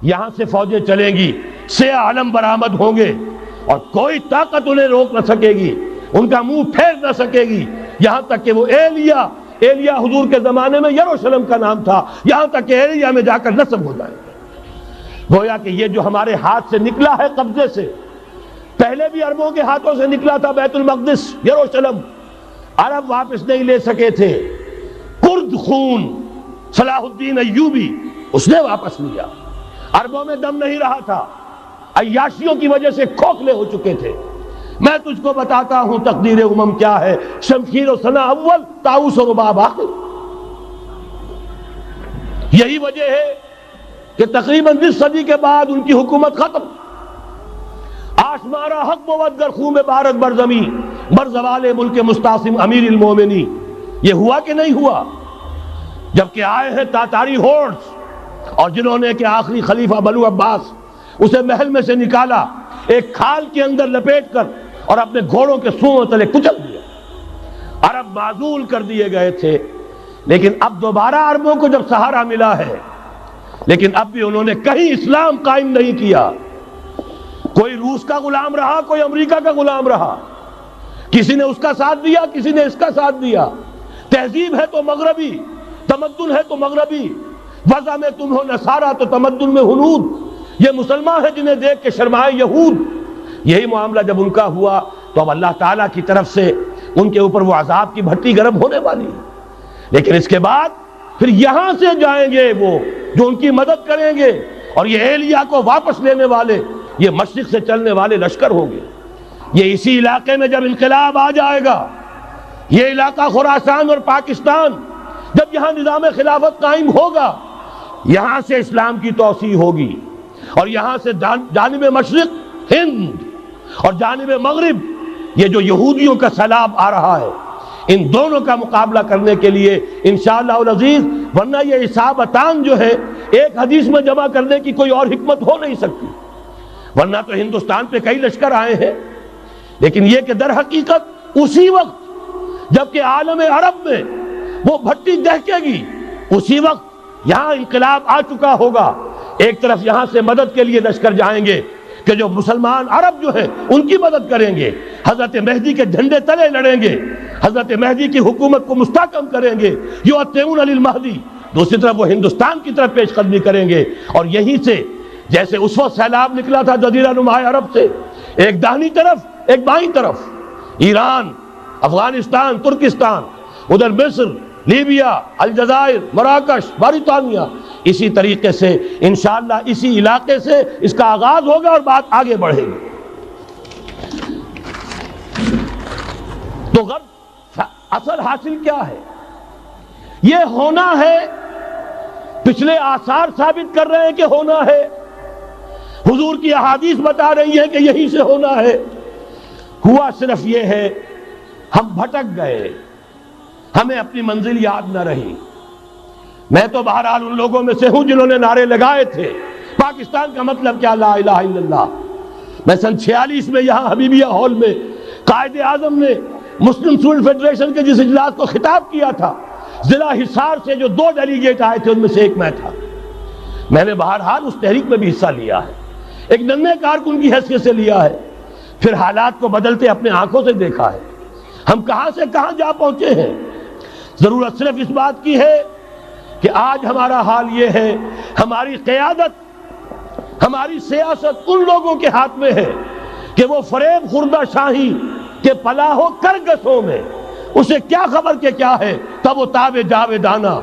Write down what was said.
یہاں سے فوجیں چلیں گی، سیاہ علم برآمد ہوں گے اور کوئی طاقت انہیں روک نہ سکے گی، ان کا منہ پھیر نہ سکے گی، یہاں تک کہ وہ ایلیا حضور کے زمانے میں یروشلم کا نام تھا، یہاں تک کہ ایلیا میں جا کر نصب ہو جائے گا۔ گویا کہ یہ جو ہمارے ہاتھ سے نکلا ہے قبضے سے، پہلے بھی عربوں کے ہاتھوں سے نکلا تھا بیت المقدس، یروشلم، عرب واپس نہیں لے سکے تھے، کرد خون صلاح الدین ایوبی اس نے واپس لیا، عربوں میں دم نہیں رہا تھا، عیاشیوں کی وجہ سے کھوکھلے ہو چکے تھے۔ میں تجھ کو بتاتا ہوں تقدیر امم کیا ہے، شمشیر و سنا اول، طاؤس و رباب آخر۔ یہی وجہ ہے کہ تقریباً 20 صدی کے بعد ان کی حکومت ختم۔ آشمارا حق بود گر خون بارد بر زمین، بر زوال ملک مستعصم امیر المومنین۔ یہ ہوا کہ نہیں ہوا؟ جبکہ آئے ہیں تاتاری ہورڈز، اور جنہوں نے کہ آخری خلیفہ بنو عباس اسے محل میں سے نکالا، ایک کھال کے اندر لپیٹ کر اور اپنے گھوڑوں کے سوؤں تلے کچل دیا۔ عرب معزول کر دیے گئے تھے، لیکن اب دوبارہ عربوں کو جب سہارا ملا ہے، لیکن اب بھی انہوں نے کہیں اسلام قائم نہیں کیا۔ کوئی روس کا غلام رہا، کوئی امریکہ کا غلام رہا، کسی نے اس کا ساتھ دیا، کسی نے اس کا ساتھ دیا۔ تہذیب ہے تو مغربی، تمدن ہے تو مغربی، وضع میں تم ہو نصارہ تو تمدن میں ہنود۔ یہ مسلمان ہیں جنہیں دیکھ کے شرمائے یہود۔ یہی معاملہ جب ان کا ہوا تو اب اللہ تعالیٰ کی طرف سے ان کے اوپر وہ عذاب کی بھٹی گرم ہونے والی ہے۔ لیکن اس کے بعد پھر یہاں سے جائیں گے وہ جو ان کی مدد کریں گے، اور یہ ایلیا کو واپس لینے والے یہ مشرق سے چلنے والے لشکر ہوں گے۔ یہ اسی علاقے میں جب انقلاب آ جائے گا، یہ علاقہ خراسان اور پاکستان، جب یہاں نظام خلافت قائم ہوگا، یہاں سے اسلام کی توسیع ہوگی، اور یہاں سے جانب مشرق ہند اور جانب مغرب یہ جو یہودیوں کا سیلاب آ رہا ہے، ان دونوں کا مقابلہ کرنے کے لیے انشاءاللہ العزیز، ورنہ یہ اصابتان جو ہے ایک حدیث میں جمع کرنے کی کوئی اور حکمت ہو نہیں سکتی، ورنہ تو ہندوستان پہ کئی لشکر آئے ہیں۔ لیکن یہ کہ در حقیقت اسی وقت جبکہ عالم عرب میں وہ بھٹی دہکے گی، اسی وقت یہاں انقلاب آ چکا ہوگا۔ ایک طرف یہاں سے مدد کے لیے لشکر جائیں گے کہ جو مسلمان عرب جو ہیں ان کی مدد کریں گے، حضرت مہدی کے جھنڈے تلے لڑیں گے، حضرت مہدی کی حکومت کو مستحکم کریں گے، یؤتون للمہدی۔ دوسری طرف وہ ہندوستان کی طرف پیش قدمی کریں گے، اور یہیں سے جیسے اس وقت سیلاب نکلا تھا جزیرہ نما عرب سے، ایک داہنی طرف ایک بائیں طرف، ایران، افغانستان، ترکستان، ادھر مصر، لیبیا، الجزائر، مراکش، موریطانیہ، اسی طریقے سے انشاءاللہ اسی علاقے سے اس کا آغاز ہوگا اور بات آگے بڑھے گی۔ تو غرض اصل حاصل کیا ہے؟ یہ ہونا ہے، پچھلے آثار ثابت کر رہے ہیں کہ ہونا ہے، حضور کی احادیث بتا رہی ہیں کہ یہیں سے ہونا ہے۔ ہوا صرف یہ ہے ہم بھٹک گئے، ہمیں اپنی منزل یاد نہ رہی۔ میں تو بہرحال ان لوگوں میں سے ہوں جنہوں نے نعرے لگائے تھے پاکستان کا مطلب کیا، لا الہ الا اللہ۔ میں سن 46 میں یہاں حبیبیہ ہال میں قائد اعظم نے مسلم اسٹوڈنٹ فیڈریشن کے جس اجلاس کو خطاب کیا تھا، ضلع حصار سے جو 2 ڈیلیگیٹ آئے تھے ان میں سے ایک میں تھا۔ میں نے بہرحال اس تحریک میں بھی حصہ لیا ہے، ایک ننھے کارکن کی حیثیت سے لیا ہے، پھر حالات کو بدلتے اپنے آنکھوں سے دیکھا ہے، ہم کہاں سے کہاں جا پہنچے ہیں۔ ضرورت صرف اس بات کی ہے کہ آج ہمارا حال یہ ہے، ہماری قیادت، ہماری سیاست ان لوگوں کے ہاتھ میں ہے کہ وہ فریب خوردہ شاہی کے پلاح و کرگسوں میں اسے کیا خبر کہ کیا ہے، تب وہ تاب جاویدانہ